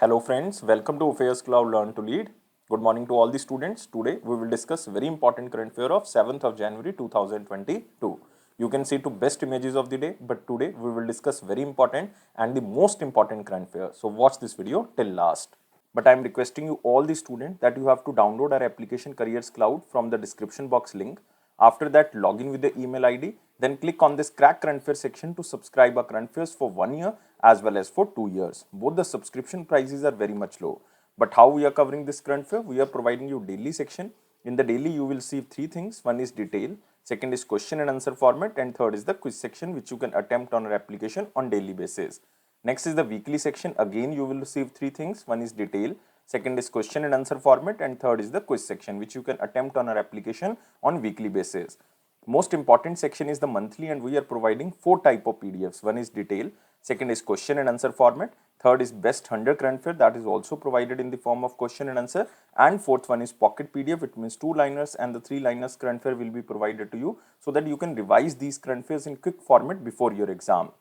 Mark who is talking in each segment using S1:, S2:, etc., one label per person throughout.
S1: Hello friends, welcome to Affairs Cloud Learn to Lead. Good morning to all the students. Today we will discuss very important current affair of 7th of January 2022. You can see two best images of the day, but today we will discuss very important and the most important current affair. So watch this video till last. But I am requesting you all the students that you have to download our application Careers Cloud from the description box link. After that, log in with the email ID, then click on this crack current affair section to subscribe our current affairs for 1 year as well as for 2 years. Both the subscription prices are very much low. But how we are covering this current affair? We are providing you daily section. In the daily, you will see three things. One is detail, second is question and answer format, and third is the quiz section which you can attempt on our application on daily basis. Next is the weekly section. Again, you will receive three things. One is detail, second is question and answer format, and third is the quiz section which you can attempt on our application on weekly basis. Most important section is the monthly, and we are providing four type of PDFs. One is detail, second is question and answer format, third is best 100 current affair, that is also provided in the form of question and answer, and fourth one is pocket PDF. It means 2 liners and the 3 liners current affair will be provided to you so that you can revise these current affairs in quick format before your exam.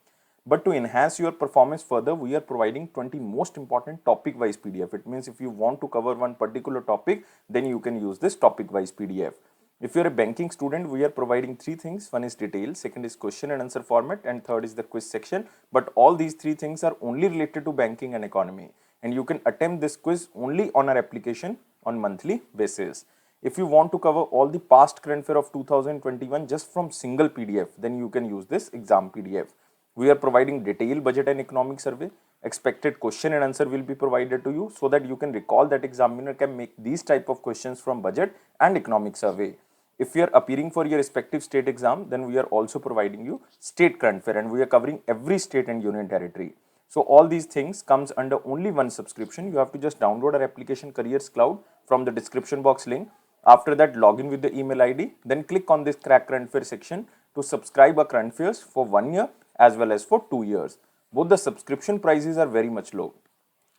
S1: But to enhance your performance further, we are providing 20 most important topic wise PDF. It means if you want to cover one particular topic, then you can use this topic wise PDF. If you are a banking student, we are providing three things. One is detail, second is question and answer format, and third is the quiz section. But all these three things are only related to banking and economy. And you can attempt this quiz only on our application on monthly basis. If you want to cover all the past current affair of 2021 just from single PDF, then you can use this exam PDF. We are providing detailed budget and economic survey. Expected question and answer will be provided to you so that you can recall that examiner can make these type of questions from budget and economic survey. If you are appearing for your respective state exam, then we are also providing you state current affair, and we are covering every state and union territory. So all these things comes under only one subscription. You have to just download our application Careers Cloud from the description box link. After that, log in with the email ID, then click on this crack current affair section to subscribe our current affairs for 1 year as well as for 2 years. Both the subscription prices are very much low.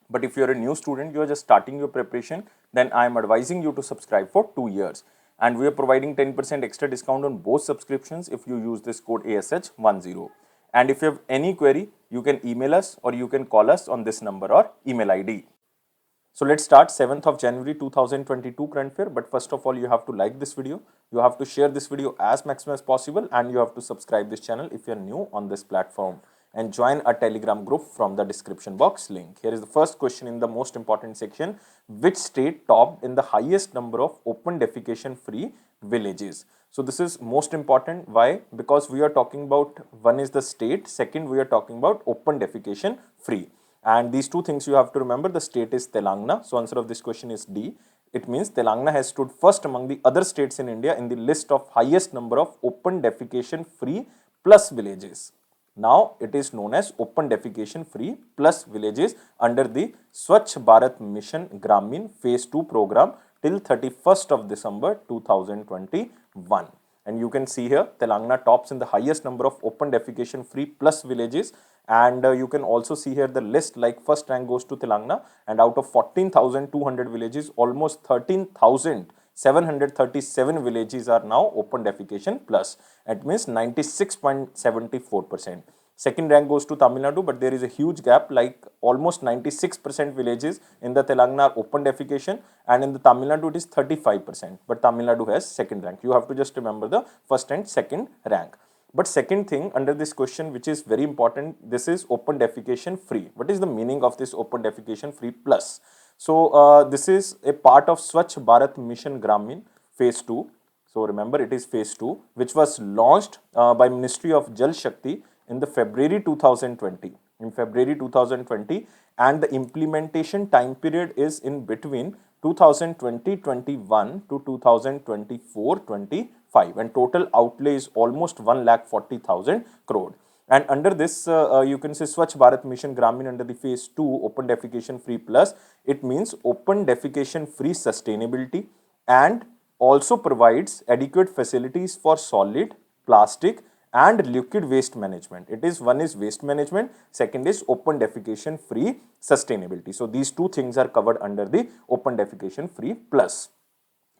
S1: But if you are a new student, you are just starting your preparation, then I am advising you to subscribe for 2 years. And we are providing 10% extra discount on both subscriptions if you use this code ASH10. And if you have any query, you can email us or you can call us on this number or email ID. So let's start 7th of January 2022 current affair. But first of all, you have to like this video, you have to share this video as maximum as possible, and you have to subscribe this channel if you are new on this platform, and join a Telegram group from the description box link. Here is the first question in the most important section. Which state topped in the highest number of open defecation free villages? So this is most important. Why? Because we are talking about, one is the state, second we are talking about open defecation free. And these two things you have to remember. The state is Telangana. So answer of this question is D. It means Telangana has stood first among the other states in India in the list of highest number of open defecation free plus villages. Now it is known as open defecation free plus villages under the Swachh Bharat Mission Gramin phase 2 program till 31st of December 2021. And you can see here Telangana tops in the highest number of open defecation free plus villages. And you can also see here the list, like first rank goes to Telangana, and out of 14,200 villages, almost 13,737 villages are now open defecation plus. It means 96.74%. Second rank goes to Tamil Nadu, but there is a huge gap, like almost 96% villages in the Telangana are open defecation, and in the Tamil Nadu it is 35%. But Tamil Nadu has second rank. You have to just remember the first and second rank. But second thing under this question, which is very important, this is open defecation free. What is the meaning of this open defecation free plus? So this is a part of Swachh Bharat Mission Gramin phase 2. So remember, it is phase 2, which was launched by Ministry of Jal Shakti in the February 2020. In February 2020, and the implementation time period is in between 2020-21 to 2024-25, and total outlay is almost 1,40,000 crore. And under this, you can say Swachh Bharat Mission Gramin under the phase 2 open defecation free plus, it means open defecation free sustainability, and also provides adequate facilities for solid, plastic and liquid waste management. It is, one is waste management, second is open defecation free sustainability. So these two things are covered under the open defecation free plus.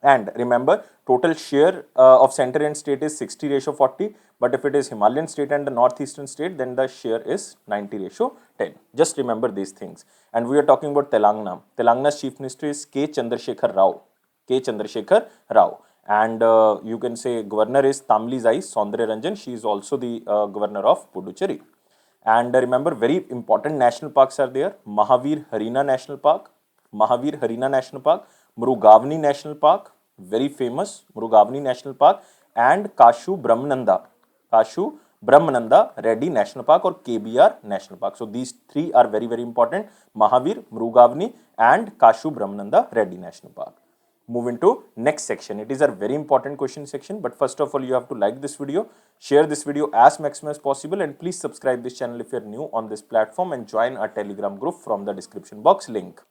S1: And remember, total share of center and state is 60:40, but if it is Himalayan state and the northeastern state, then the share is 90:10. Just remember these things. And we are talking about Telangana. Telangana's chief minister is K. Chandrasekhar Rao. K. Chandrasekhar Rao. And you can say governor is Tamilizai Soundararajan. She is also the governor of Puducherry. And remember, very important national parks are there. Mahavir Harina National Park, Mahavir Harina National Park, Mrugavani National Park, very famous Mrugavani National Park, and Kashu Brahmananda Reddy National Park or KBR National Park. So these three are very, very important: Mahavir, Mrugavani, and Kashu Brahmananda Reddy National Park. Move into next section. It is a very important question section, but first of all, you have to like this video, share this video as maximum as possible, and please subscribe this channel if you are new on this platform and join our Telegram group from the description box link.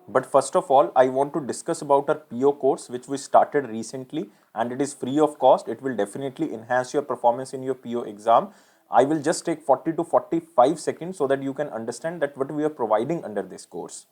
S1: But first of all, I want to discuss about our PO course which we started recently, and it is free of cost. It will definitely enhance your performance in your PO exam. I will just take 40 to 45 seconds so that you can understand that what we are providing under this course.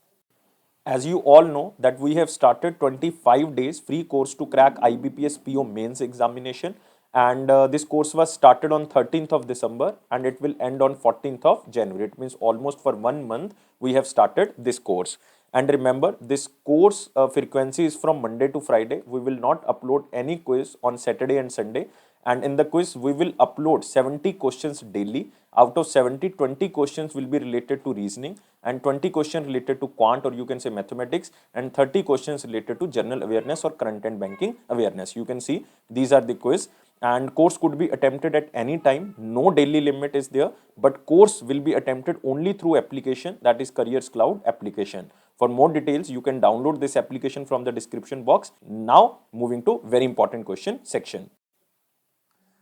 S1: As you all know that we have started 25 days free course to crack IBPS PO mains examination, and this course was started on 13th of December and it will end on 14th of January. It means almost for 1 month we have started this course. And remember, this course frequency is from Monday to Friday. We will not upload any quiz on Saturday and Sunday. And in the quiz, we will upload 70 questions daily. Out of 70, 20 questions will be related to reasoning, and 20 questions related to quant, or you can say mathematics, and 30 questions related to general awareness or current and banking awareness. You can see these are the quiz, and course could be attempted at any time. No daily limit is there, but course will be attempted only through application, that is Careers Cloud application. For more details, you can download this application from the description box. Now, moving to very important question section.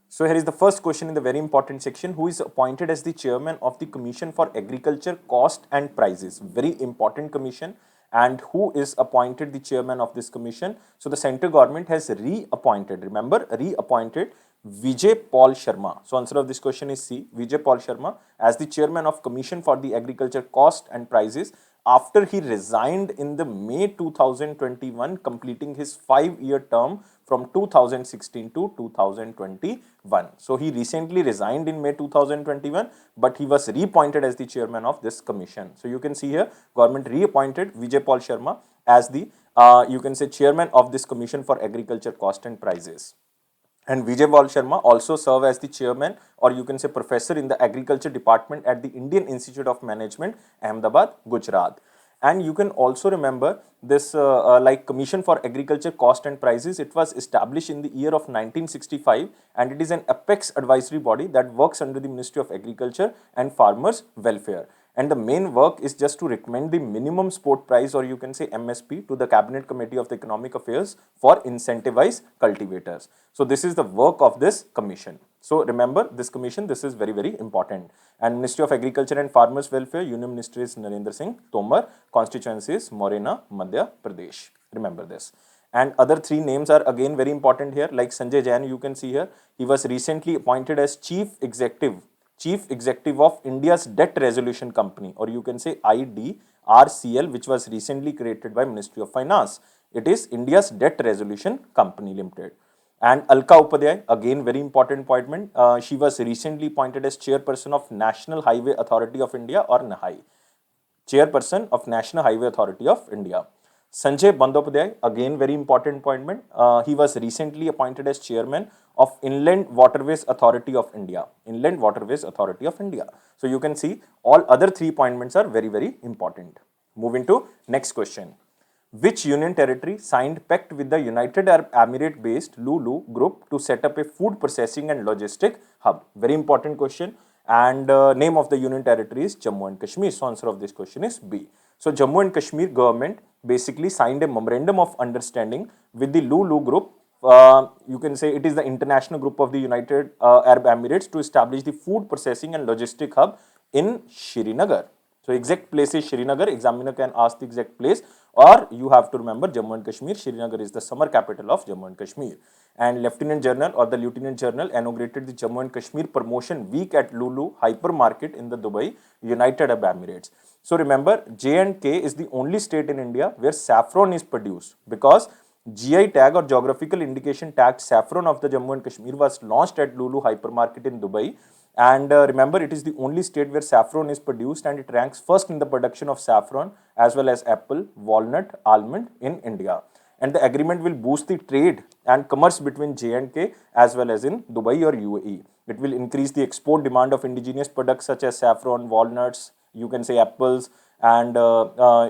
S1: So here is the first question in the very important section. Who is appointed as the chairman of the Commission for Agriculture Cost and Prices? Very important commission. And who is appointed the chairman of this commission? So the central government has reappointed, remember, reappointed Vijay Paul Sharma. So answer of this question is C, Vijay Paul Sharma, as the chairman of Commission for the Agriculture Cost and Prices after he resigned in the May 2021, completing his 5-year term from 2016 to 2021. So he recently resigned in May 2021, but he was reappointed as the chairman of this commission. So you can see here, government reappointed Vijay Paul Sharma as the, you can say, chairman of this Commission for Agriculture Cost and Prices. And Vijay Paul Sharma also served as the chairman, or you can say professor, in the agriculture department at the Indian Institute of Management, Ahmedabad, Gujarat. And you can also remember this like Commission for Agriculture Cost and Prices. It was established in the year of 1965, and it is an apex advisory body that works under the Ministry of Agriculture and Farmers Welfare. And the main work is just to recommend the minimum support price, or you can say MSP, to the Cabinet Committee of the Economic Affairs for incentivize cultivators. So this is the work of this commission. So remember this commission, this is very, very important. And Ministry of Agriculture and Farmers Welfare, Union Minister is Narendra Singh Tomar, constituency is Morena, Madhya Pradesh. Remember this. And other three names are again very important here, like Sanjay Jain, you can see here. He was recently appointed as Chief Executive of India's Debt Resolution Company, or you can say IDRCL, which was recently created by Ministry of Finance. It is India's Debt Resolution Company Limited. And Alka Upadhyay, again very important appointment. She was recently appointed as Chairperson of National Highway Authority of India, or NHAI. Chairperson of National Highway Authority of India. Sanjay Bandyopadhyay, again very important appointment. He was recently appointed as Chairman of Inland Waterways Authority of India. Inland Waterways Authority of India. So you can see all other three appointments are very, very important. Moving to next question. Which union territory signed pact with the United Arab Emirates-based Lulu Group to set up a food processing and logistic hub? Very important question. And name of the union territory is Jammu and Kashmir. So answer of this question is B. So Jammu and Kashmir government basically signed a memorandum of understanding with the Lulu Group. You can say it is the international group of the United Arab Emirates to establish the food processing and logistic hub in Srinagar. So exact place is Srinagar. Examiner can ask the exact place, or you have to remember Jammu and Kashmir. Srinagar is the summer capital of Jammu and Kashmir. And Lieutenant General, or the Lieutenant General, inaugurated the Jammu and Kashmir Promotion Week at Lulu Hypermarket in the Dubai, United Arab Emirates. So remember, J&K is the only state in India where saffron is produced, because GI tag or geographical indication tagged saffron of the Jammu and Kashmir was launched at Lulu Hypermarket in Dubai. And remember, it is the only state where saffron is produced, and it ranks first in the production of saffron as well as apple, walnut, almond in India. And the agreement will boost the trade and commerce between J&K as well as in Dubai or UAE. It will increase the export demand of indigenous products such as saffron, walnuts, you can say apples, and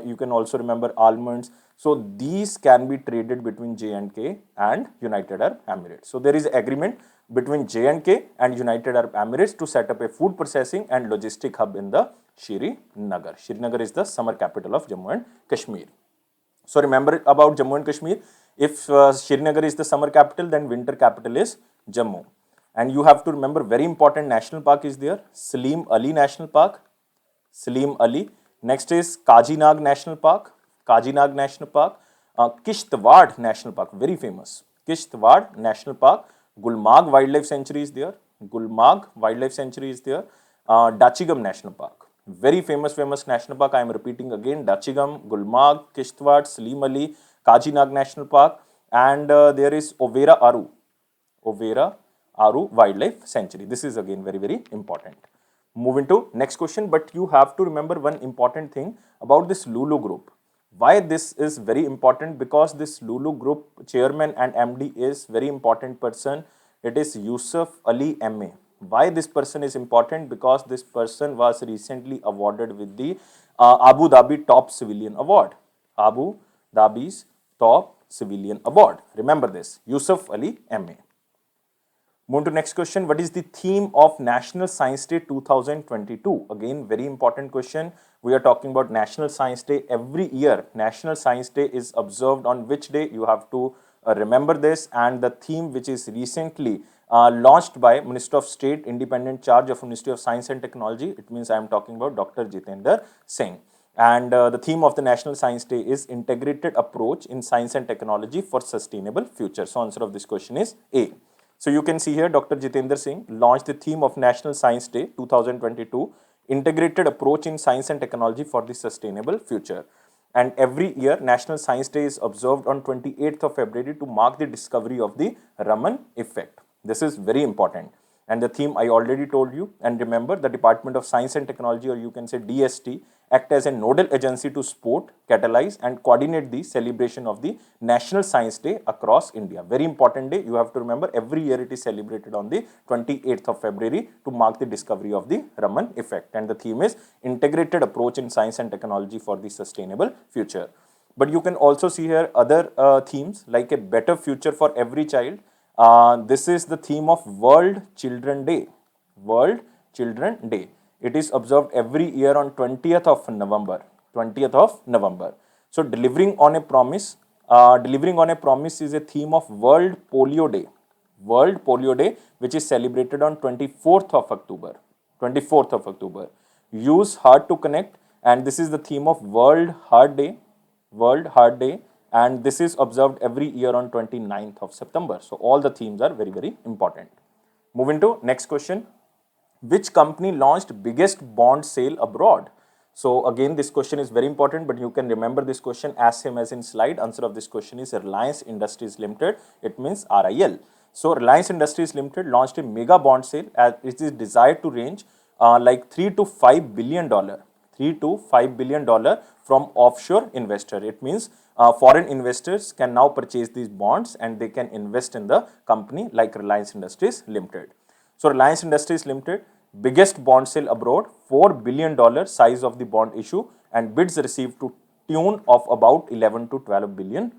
S1: you can also remember almonds. So these can be traded between J&K and United Arab Emirates. So there is agreement between J&K and United Arab Emirates to set up a food processing and logistic hub in the Srinagar. Srinagar is the summer capital of Jammu and Kashmir. So remember about Jammu and Kashmir, if Srinagar is the summer capital, then winter capital is Jammu. And you have to remember, very important national park is there, Salim Ali National Park, Salim Ali. Next is Kajinag National Park, Kajinag National Park, Kishtwad National Park, very famous, Kishtwad National Park, Gulmarg Wildlife Sanctuary is there, Gulmarg Wildlife Sanctuary is there, Dachigam National Park, very famous national park. I am repeating again, Dachigam, Gulmarg, Kishtwad, Salim Ali, Kajinag National Park, and there is Overa Aru Wildlife Sanctuary. This is again very important. Moving to next question, but you have to remember one important thing about this Lulu group. Why this is very important? Because this Lulu group chairman and MD is very important person. It is Yusuf Ali MA. Why this person is important? Because this person was recently awarded with the Abu Dhabi Top Civilian Award. Abu Dhabi's Top Civilian Award. Remember this, Yusuf Ali MA. Move to next question. What is the theme of National Science Day 2022? Again, very important question. We are talking about National Science Day. Every year, National Science Day is observed on which day? You have to remember this. And the theme which is recently launched by Minister of State, Independent Charge of Ministry of Science and Technology. It means I am talking about Dr. Jitendra Singh. And the theme of the National Science Day is Integrated Approach in Science and Technology for Sustainable Future. So answer of this question is A. So you can see here Dr. Jitendra Singh launched the theme of National Science Day 2022, Integrated Approach in Science and Technology for the Sustainable Future. And every year National Science Day is observed on 28th of February to mark the discovery of the Raman effect. This is very important. And the theme I already told you. And remember, the Department of Science and Technology, or you can say DST, act as a nodal agency to support, catalyze and coordinate the celebration of the National Science Day across India. Very important day. You have to remember, every year it is celebrated on the 28th of February to mark the discovery of the Raman effect. And the theme is Integrated Approach in Science and Technology for the Sustainable Future. But you can also see here other themes like a better future for every child. This is the theme of World Children Day. World Children Day. It is observed every year on 20th of November. 20th of November. So delivering on a promise. Delivering on a promise is a theme of World Polio Day. World Polio Day, which is celebrated on 24th of October. 24th of October. Use Heart to Connect, and this is the theme of World Heart Day. World Heart Day. And this is observed every year on 29th of September. So all the themes are very important. Moving to next question. Which company launched biggest bond sale abroad? So again, this question is very important, but you can remember this question as same as in slide. Answer of this question is Reliance Industries Limited. It means RIL. So Reliance Industries Limited launched a mega bond sale as it is desired to range like $3 to $5 billion. $3 to $5 billion from offshore investor. It means foreign investors can now purchase these bonds and they can invest in the company like Reliance Industries Limited. So Reliance Industries Limited, biggest bond sale abroad, $4 billion size of the bond issue, and bids received to tune of about $11 to $12 billion.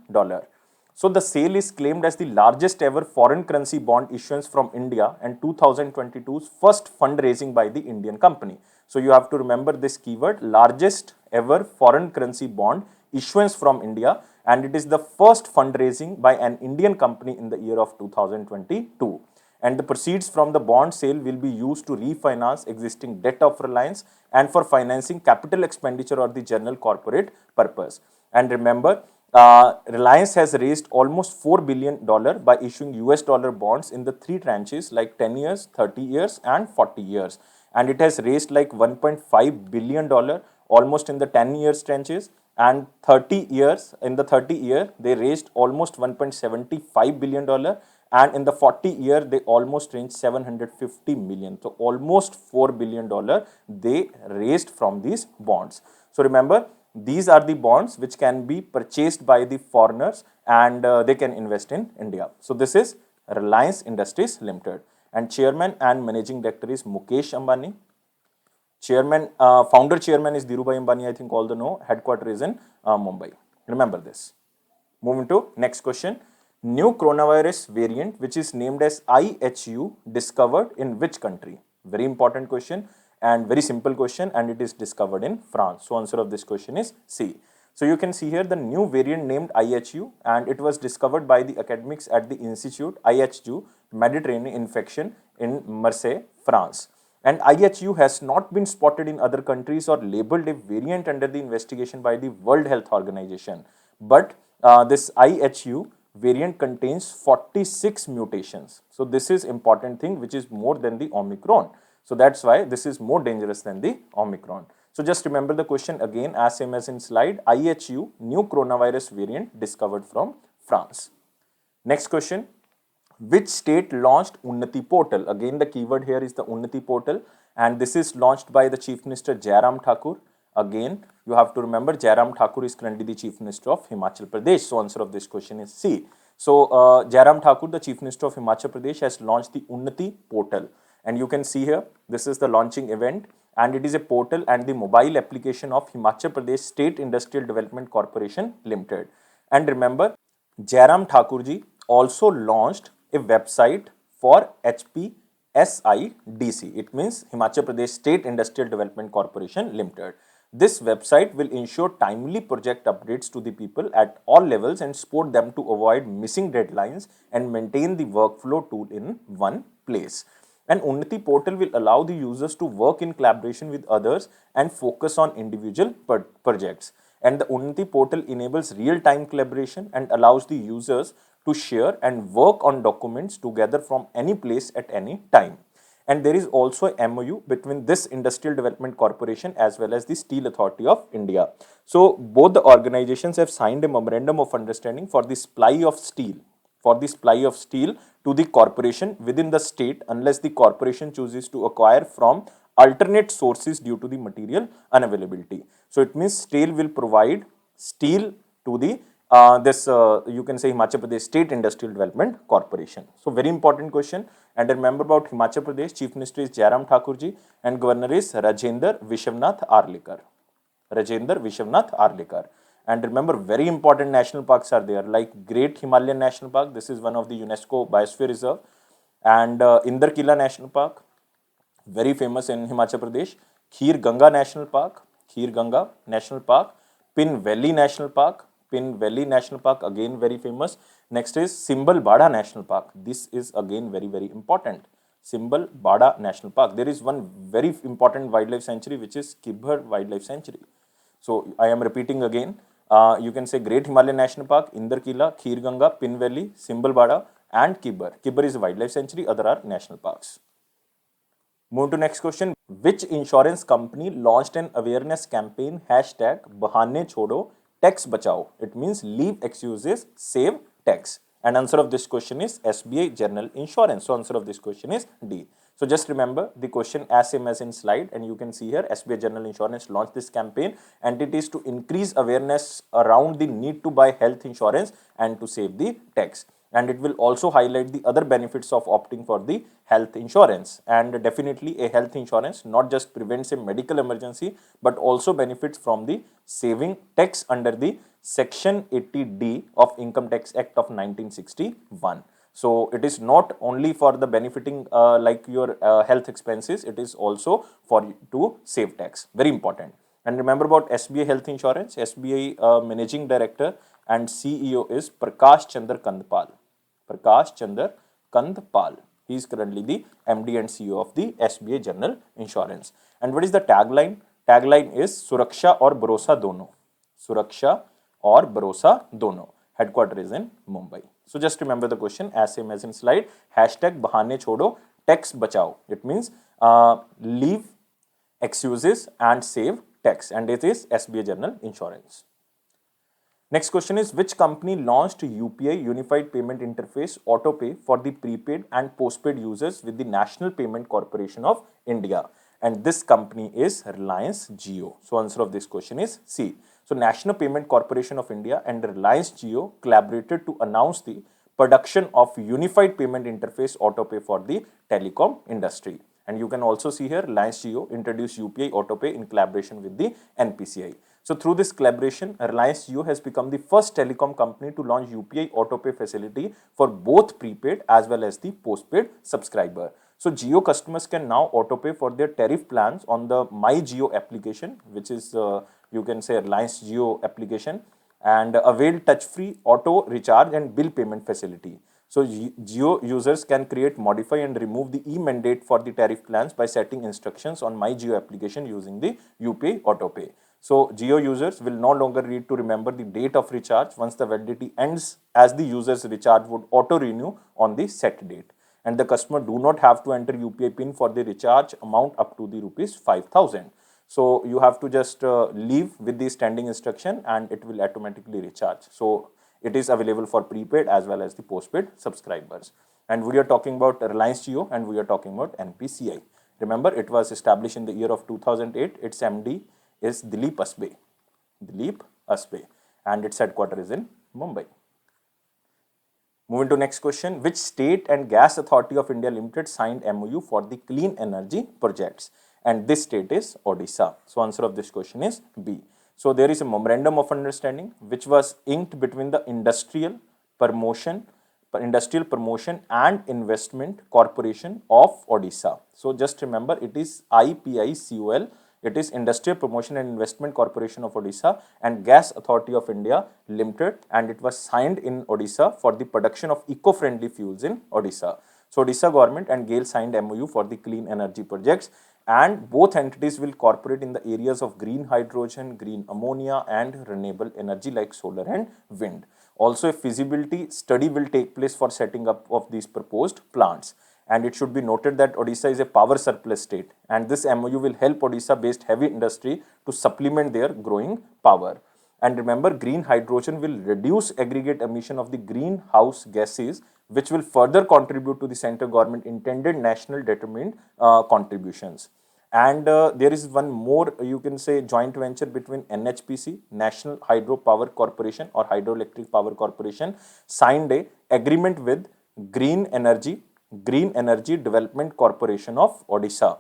S1: So the sale is claimed as the largest ever foreign currency bond issuance from India and 2022's first fundraising by the Indian company. So you have to remember this keyword, largest ever foreign currency bond issuance from India, and it is the first fundraising by an Indian company in the year of 2022. And the proceeds from the bond sale will be used to refinance existing debt of Reliance and for financing capital expenditure or the general corporate purpose. And remember, Reliance has raised almost $4 billion by issuing US dollar bonds in the three tranches like 10 years, 30 years and 40 years. And it has raised like $1.5 billion almost in the 10 years tranches and 30 years, in the 30 year, they raised almost $1.75 billion, and in the 40 year, they almost raised 750 million. So almost $4 billion they raised from these bonds. So remember, these are the bonds which can be purchased by the foreigners, and they can invest in India. So this is Reliance Industries Limited, and chairman and managing director is Mukesh Ambani. Chairman, founder chairman is Dhirubhai Ambani, I think all the know. Headquarters is in Mumbai. Remember this. Moving to next question. New coronavirus variant which is named as IHU discovered in which country? Very important question and very simple question, and it is discovered in France. So answer of this question is C. So you can see here the new variant named IHU, and it was discovered by the academics at the Institute IHU Mediterranean Infection in Marseille, France. And IHU has not been spotted in other countries or labeled a variant under the investigation by the World Health Organization. But this IHU variant contains 46 mutations. So this is important thing which is more than the Omicron. So that's why this is more dangerous than the Omicron. So just remember the question again as same as in slide. IHU, new coronavirus variant discovered from France. Next question. Which state launched Unnati Portal? Again, the keyword here is the Unnati Portal, and this is launched by the Chief Minister Jairam Thakur. Again, you have to remember Jairam Thakur is currently the Chief Minister of Himachal Pradesh. So answer of this question is C. So Jairam Thakur, the Chief Minister of Himachal Pradesh, has launched the Unnati Portal, and you can see here this is the launching event, and it is a portal and the mobile application of Himachal Pradesh State Industrial Development Corporation Limited. And remember, Jairam Thakur ji also launched a website for HPSIDC. It means Himachal Pradesh State Industrial Development Corporation Limited. This website will ensure timely project updates to the people at all levels and support them to avoid missing deadlines and maintain the workflow tool in one place. And Unnati Portal will allow the users to work in collaboration with others and focus on individual projects. And the Unnati Portal enables real-time collaboration and allows the users to share and work on documents together from any place at any time. And there is also a MOU between this Industrial Development Corporation as well as the Steel Authority of India. So both the organizations have signed a memorandum of understanding for the supply of steel to the corporation within the state unless the corporation chooses to acquire from alternate sources due to the material unavailability. So it means STAIL will provide steel to the you can say Himachal Pradesh State Industrial Development Corporation. So very important question. And remember about Himachal Pradesh, Chief Minister is Jairam Thakurji and Governor is Rajendra Vishwanath Arlekar. And remember, very important national parks are there, like Great Himalayan National Park. This is one of the UNESCO Biosphere Reserve. And Indar Kila National Park, very famous in Himachal Pradesh. Kheer Ganga National Park, Pin Valley National Park, again very famous. Next is Simbal Bada National Park. This is again very, very important. Simbal Bada National Park. There is one very important wildlife sanctuary which is Kibber Wildlife Sanctuary. So I am repeating again. You can say Great Himalayan National Park, Indar Kila, Kheer Ganga, Pin Valley, Simbal Bada and Kibber. Kibber is a wildlife sanctuary, other are national parks. Move to next question. Which insurance company launched an awareness campaign #Bahane Chodo Tax Bachao? It means leave excuses, save tax. And answer of this question is SBI General Insurance. So answer of this question is D. So just remember the question as same as in slide, and you can see here SBI General Insurance launched this campaign, and it is to increase awareness around the need to buy health insurance and to save the tax. And it will also highlight the other benefits of opting for the health insurance. And definitely a health insurance not just prevents a medical emergency but also benefits from the saving tax under the Section 80D of Income Tax Act of 1961. So it is not only for the benefiting like your health expenses, it is also for you to save tax. Very important. And remember about SBI Health Insurance. SBI Managing Director and CEO is Prakash Chandra Kandpal. He is currently the MD and CEO of the SBI General Insurance. And what is the tagline? Tagline is Suraksha aur Bharosa dono. Headquarters is in Mumbai. So just remember the question as same as in slide. #Bahane Chodo Tax Bachao. It means leave excuses and save tax, and it is SBI General Insurance. Next question is, which company launched UPI Unified Payment Interface AutoPay for the prepaid and postpaid users with the National Payment Corporation of India? And this company is Reliance Jio. So answer of this question is C. So National Payment Corporation of India and Reliance Jio collaborated to announce the production of Unified Payment Interface AutoPay for the telecom industry. And you can also see here Reliance Jio introduced UPI AutoPay in collaboration with the NPCI. So through this collaboration, Reliance Jio has become the first telecom company to launch UPI AutoPay facility for both prepaid as well as the postpaid subscriber. So Jio customers can now autopay for their tariff plans on the My Jio application, which is you can say Reliance Jio application, and avail touch-free auto recharge and bill payment facility. So Jio users can create, modify and remove the e-mandate for the tariff plans by setting instructions on My Jio application using the UPI AutoPay. So Jio users will no longer need to remember the date of recharge once the validity ends, as the user's recharge would auto-renew on the set date. And the customer do not have to enter UPI PIN for the recharge amount up to the rupees 5,000. So you have to just leave with the standing instruction and it will automatically recharge. So it is available for prepaid as well as the postpaid subscribers. And we are talking about Reliance Jio and we are talking about NPCI. Remember, it was established in the year of 2008. Its MD is Dilip Asbe. Dilip Asbe. And its headquarters is in Mumbai. Moving to next question, which state and gas authority of India Limited signed MOU for the clean energy projects? And this state is Odisha. So answer of this question is B. So there is a memorandum of understanding which was inked between the Industrial Promotion and Investment Corporation of Odisha. So just remember, it is IPICOL. It is Industrial Promotion and Investment Corporation of Odisha and Gas Authority of India Limited, and it was signed in Odisha for the production of eco-friendly fuels in Odisha. So Odisha government and GAIL signed MOU for the clean energy projects, and both entities will cooperate in the areas of green hydrogen, green ammonia and renewable energy like solar and wind. Also, a feasibility study will take place for setting up of these proposed plants. And it should be noted that Odisha is a power surplus state, and this MOU will help Odisha-based heavy industry to supplement their growing power. And remember, green hydrogen will reduce aggregate emission of the greenhouse gases, which will further contribute to the central government intended national determined contributions. And there is one more, you can say, joint venture between NHPC, National Hydro Power Corporation or Hydroelectric Power Corporation, signed a agreement with Green Energy Development Corporation of Odisha,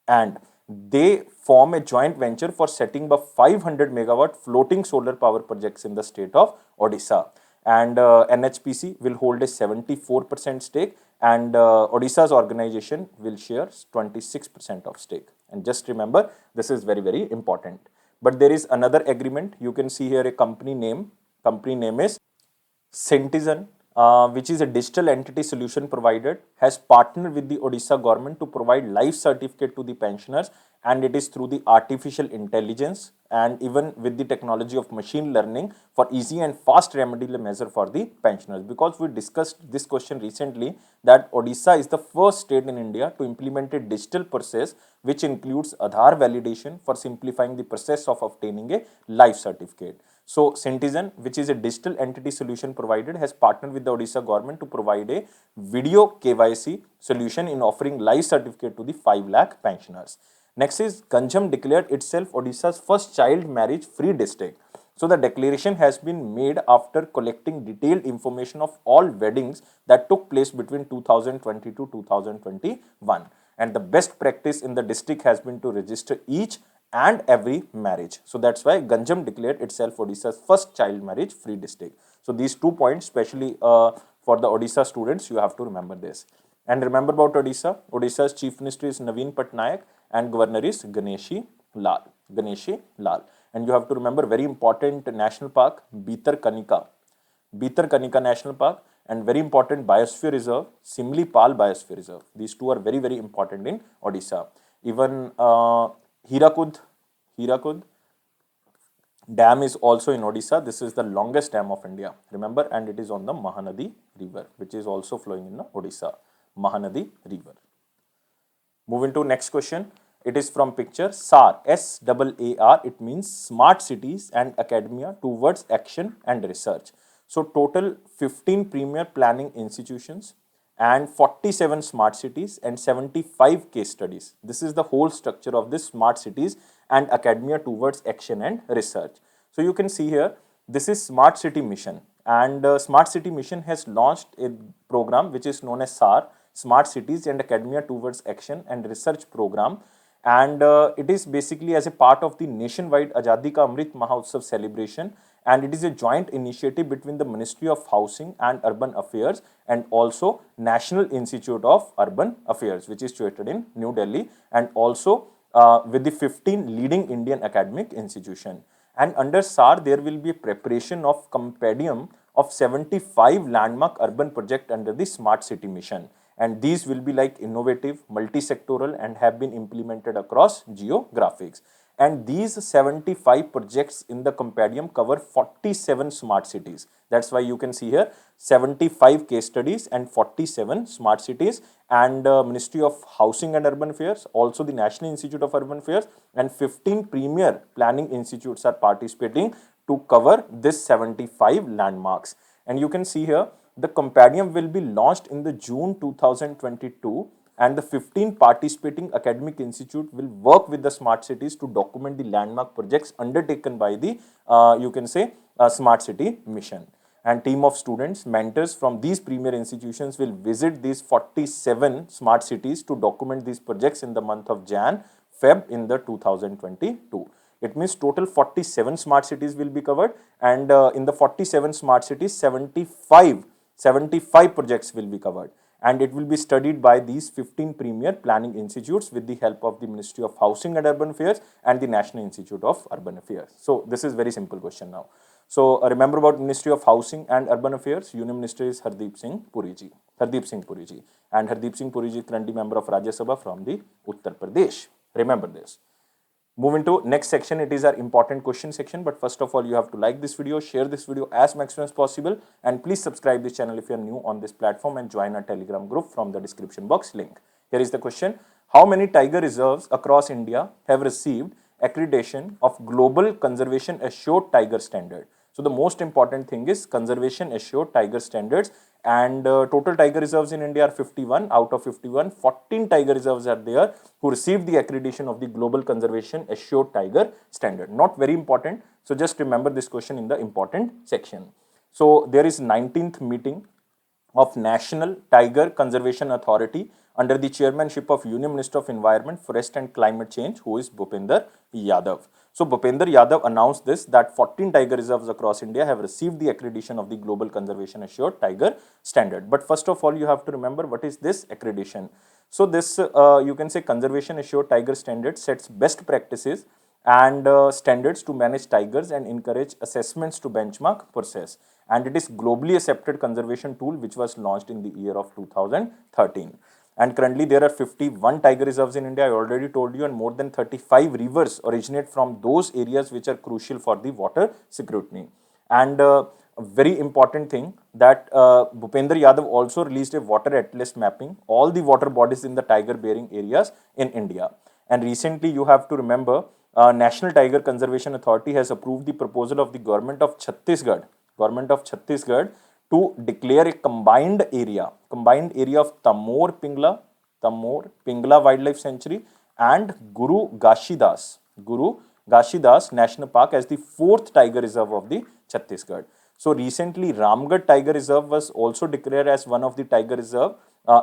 S1: and they form a joint venture for setting up 500 megawatt floating solar power projects in the state of Odisha. And NHPC will hold a 74% stake, and Odisha's organization will share 26% of stake. And just remember, this is very, very important. But there is another agreement. You can see here a company name. Company name is Centizen, which is a digital entity solution provider, has partnered with the Odisha government to provide life certificate to the pensioners, and it is through the artificial intelligence and even with the technology of machine learning for easy and fast remedial measure for the pensioners. Because we discussed this question recently, that Odisha is the first state in India to implement a digital process which includes Aadhaar validation for simplifying the process of obtaining a life certificate. So Centizen, which is a digital entity solution provider, has partnered with the Odisha government to provide a video KYC solution in offering life certificate to the 5 lakh pensioners. Next is Ganjam declared itself Odisha's first child marriage free district. So the declaration has been made after collecting detailed information of all weddings that took place between 2020 to 2021. And the best practice in the district has been to register each and every marriage. So that's why Ganjam declared itself Odisha's first child marriage free district. So these 2 points, especially for the Odisha students, you have to remember this. And remember about Odisha. Odisha's chief minister is Naveen Patnaik and governor is Ganeshi Lal. Ganeshi Lal. And you have to remember very important national park, Bhitarkanika. Bhitarkanika National Park, and very important biosphere reserve, Simli-Pal Biosphere Reserve. These 2 are very, very important in Odisha. Even Hirakud dam is also in Odisha. This is the longest dam of India, remember, and it is on the Mahanadi river, which is also flowing in the Odisha, Mahanadi river. Moving to next question. It is from picture SAR, SAAR. It means Smart Cities and Academia Towards Action and Research. So total 15 premier planning institutions and 47 smart cities and 75 case studies. This is the whole structure of this Smart Cities and Academia Towards Action and Research. So you can see here, this is Smart City Mission, and Smart City Mission has launched a program which is known as SAR, Smart Cities and Academia Towards Action and Research Program, and it is basically as a part of the nationwide Azadi Ka Amrit Mahotsav celebration, and it is a joint initiative between the Ministry of Housing and Urban Affairs and also National Institute of Urban Affairs, which is situated in New Delhi, and also with the 15 leading Indian academic institution. And under SAR, there will be a preparation of compendium of 75 landmark urban projects under the Smart City Mission. And these will be like innovative, multi-sectoral, and have been implemented across geographics. And these 75 projects in the compendium cover 47 smart cities. That's why you can see here 75 case studies and 47 smart cities, and Ministry of Housing and Urban Affairs, also the National Institute of Urban Affairs, and 15 premier planning institutes are participating to cover this 75 landmarks. And you can see here the compendium will be launched in the June 2022, and the 15 participating academic institute will work with the smart cities to document the landmark projects undertaken by the you can say Smart City Mission. And team of students, mentors from these premier institutions will visit these 47 smart cities to document these projects in the month of Jan, Feb in the 2022. It means total 47 smart cities will be covered, and in the 47 smart cities, 75 projects will be covered, and it will be studied by these 15 premier planning institutes with the help of the Ministry of Housing and Urban Affairs and the National Institute of Urban Affairs. So this is very simple question now. So remember about Ministry of Housing and Urban Affairs, Union Minister is Hardeep Singh Puri ji. And Hardeep Singh Puri ji is currently member of Rajya Sabha from the Uttar Pradesh. Remember this. Moving to next section, it is our important question section, but first of all you have to like this video, share this video as maximum as possible, and please subscribe this channel if you are new on this platform and join our Telegram group from the description box link. Here is the question: how many tiger reserves across India have received accreditation of Global Conservation Assured Tiger Standard? So the most important thing is Conservation Assured Tiger Standards, and total tiger reserves in India are 51. Out of 51, 14 tiger reserves are there who received the accreditation of the Global Conservation Assured Tiger Standard. Not very important, so just remember this question in the important section. So there is 19th meeting of National Tiger Conservation Authority under the chairmanship of Union Minister of Environment, Forest and Climate Change, who is Bhupender Yadav. So Bhupender Yadav announced this, that 14 tiger reserves across India have received the accreditation of the Global Conservation Assured Tiger Standard. But first of all, you have to remember what is this accreditation. So this you can say Conservation Assured Tiger Standard sets best practices and standards to manage tigers and encourage assessments to benchmark process. And it is globally accepted conservation tool which was launched in the year of 2013. And currently there are 51 tiger reserves in India, I already told you, and more than 35 rivers originate from those areas which are crucial for the water security. And a very important thing that Bhupender Yadav also released a water atlas mapping all the water bodies in the tiger bearing areas in India. And recently you have to remember National Tiger Conservation Authority has approved the proposal of the government of Chhattisgarh to declare a combined area of Tamor Pingla Wildlife Sanctuary and Guru Gashidas National Park as the 4th tiger reserve of the Chhattisgarh. So recently Ramgarh Tiger Reserve was also declared as one of the tiger reserve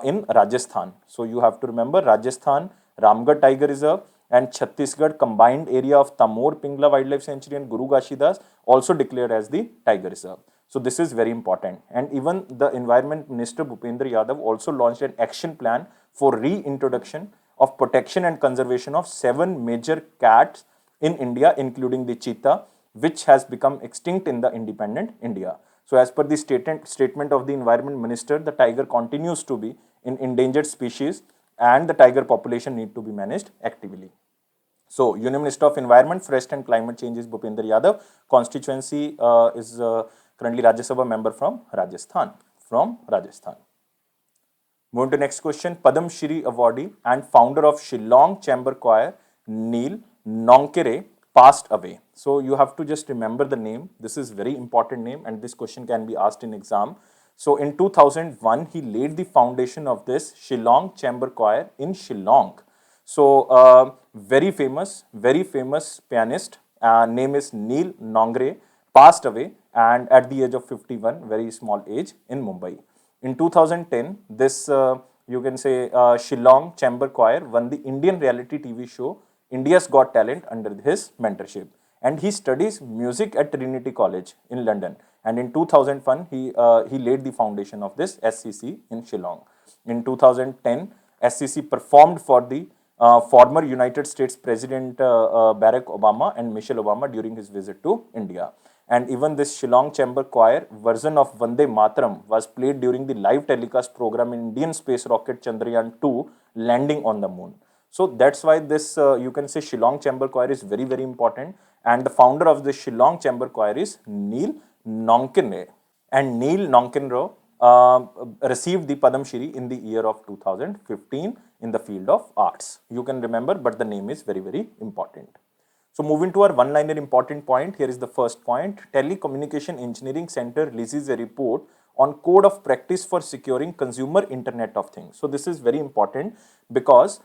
S1: in Rajasthan. So you have to remember Rajasthan, Ramgarh Tiger Reserve, and Chhattisgarh combined area of Tamor Pingla Wildlife Sanctuary and Guru Gashidas also declared as the tiger reserve. So this is very important. And even the Environment Minister Bhupender Yadav also launched an action plan for reintroduction of protection and conservation of 7 major cats in India, including the cheetah, which has become extinct in the independent India. So as per the statement of the Environment Minister, the tiger continues to be an endangered species and the tiger population need to be managed actively. So Union Minister of Environment, Forest and Climate Change is Bhupender Yadav. Constituency is currently Rajya Sabha member from Rajasthan. Moving to next question, Padam Shri awardee and founder of Shillong Chamber Choir, Neil Nonkere, passed away. So you have to just remember the name. This is very important name, and this question can be asked in exam. So in 2001, he laid the foundation of this Shillong Chamber Choir in Shillong. So very famous pianist, name is Neil Nongre, passed away and at the age of 51, very small age, in Mumbai. In 2010, this you can say Shillong Chamber Choir won the Indian reality TV show India's Got Talent under his mentorship. And he studies music at Trinity College in London. And in 2001, he laid the foundation of this SCC in Shillong. In 2010, SCC performed for the former United States President Barack Obama and Michelle Obama during his visit to India. And even this Shillong Chamber Choir version of Vande Mataram was played during the live telecast program in Indian space rocket Chandrayaan 2 landing on the moon. So that's why this you can say Shillong Chamber Choir is very important, and the founder of the Shillong Chamber Choir is Neil Nonkinre. And Neil Nonkinre received the Padam Shri in the year of 2015 in the field of arts. You can remember, but the name is very important. So moving to our one-liner important point, here is the first point. Telecommunication Engineering Center releases a report on code of practice for securing consumer Internet of Things. So this is very important because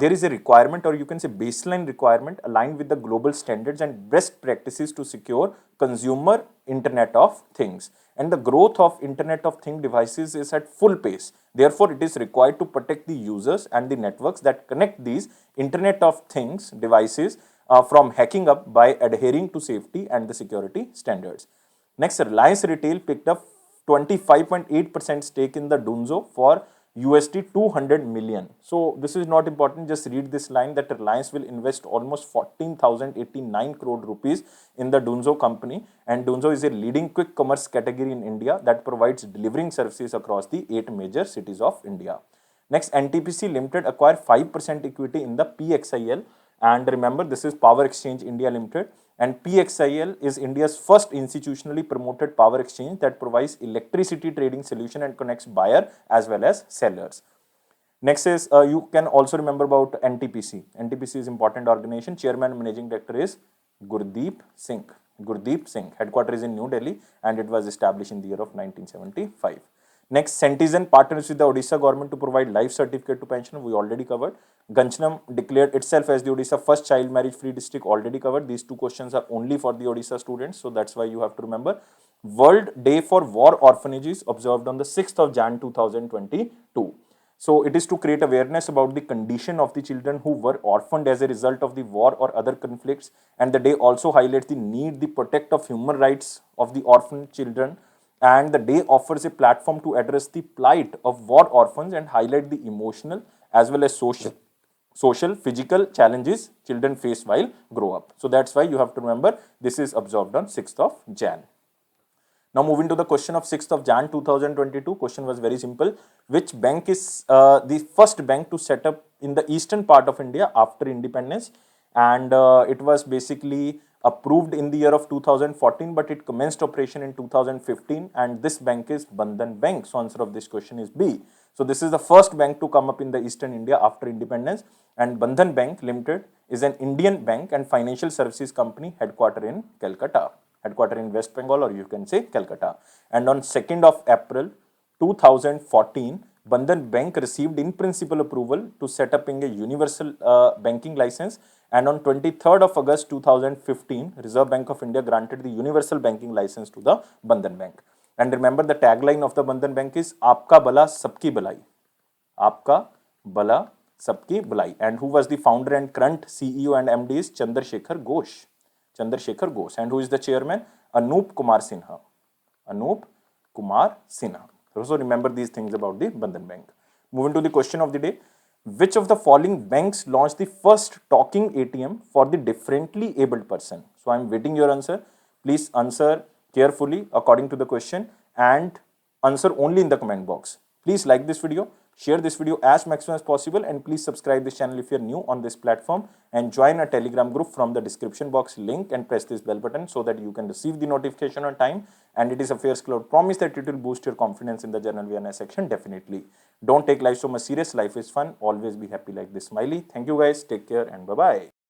S1: there is a requirement, or you can say baseline requirement, aligned with the global standards and best practices to secure consumer Internet of Things. And the growth of Internet of Things devices is at full pace. Therefore, it is required to protect the users and the networks that connect these Internet of Things devices from hacking up by adhering to safety and the security standards. Next, Reliance Retail picked up 25.8% stake in the Dunzo for USD 200 million. So this is not important, just read this line that Reliance will invest almost 14,089 crore rupees in the Dunzo company, and Dunzo is a leading quick commerce category in India that provides delivering services across the 8 major cities of India. Next, NTPC Limited acquired 5% equity in the PXIL, and remember this is Power Exchange India Limited, and PXIL is India's first institutionally promoted power exchange that provides electricity trading solution and connects buyer as well as sellers. Next is you can also remember about NTPC. NTPC is important organization. Chairman and Managing Director is Gurdeep Singh. Gurdeep Singh. Headquarters is in New Delhi and it was established in the year of 1975. Next, Centizen partners with the Odisha government to provide life certificate to pension. We already covered. Ganchanam declared itself as the Odisha first child marriage free district. Already covered. These two questions are only for the Odisha students, so that's why you have to remember. World Day for War Orphanages observed on the 6th of Jan 2022. So it is to create awareness about the condition of the children who were orphaned as a result of the war or other conflicts, and the day also highlights the need, the protect of human rights of the orphaned children, and the day offers a platform to address the plight of war orphans and highlight the emotional as well as social, physical challenges children face while grow up. So that's why you have to remember this is observed on 6th of Jan. Now moving to the question of 6th of Jan 2022, question was very simple. Which bank is the first bank to set up in the eastern part of India after independence? And it was basically approved in the year of 2014, but it commenced operation in 2015, and this bank is Bandhan Bank. So answer of this question is B. So this is the first bank to come up in the eastern India after independence, and Bandhan Bank Limited is an Indian bank and financial services company headquartered in Calcutta, headquartered in West Bengal, or you can say Calcutta. And on 2nd of April 2014, Bandhan Bank received in principle approval to set up in a universal banking license, and on 23rd of August 2015, Reserve Bank of India granted the universal banking license to the Bandhan Bank. And remember, the tagline of the Bandhan Bank is Aapka Bala Sabki Balai. Aapka Bala Sabki Balai. And who was the founder and current CEO and MD is Chandrasekhar Ghosh. Chandrasekhar Ghosh. And who is the chairman? Anup Kumar Sinha. Anup Kumar Sinha. So remember these things about the Bandhan Bank. Moving to the question of the day. Which of the following banks launched the first talking ATM for the differently abled person? So I am waiting your answer. Please answer carefully according to the question and answer only in the comment box. Please like this video, Share this video as maximum as possible, and please subscribe this channel if you're new on this platform, and join a Telegram group from the description box link and press this bell button so that you can receive the notification on time. And it is Affairs Cloud promise that it will boost your confidence in the general awareness section definitely. Don't take life so much serious. Life is fun. Always be happy like this smiley. Thank you guys. Take care and bye-bye.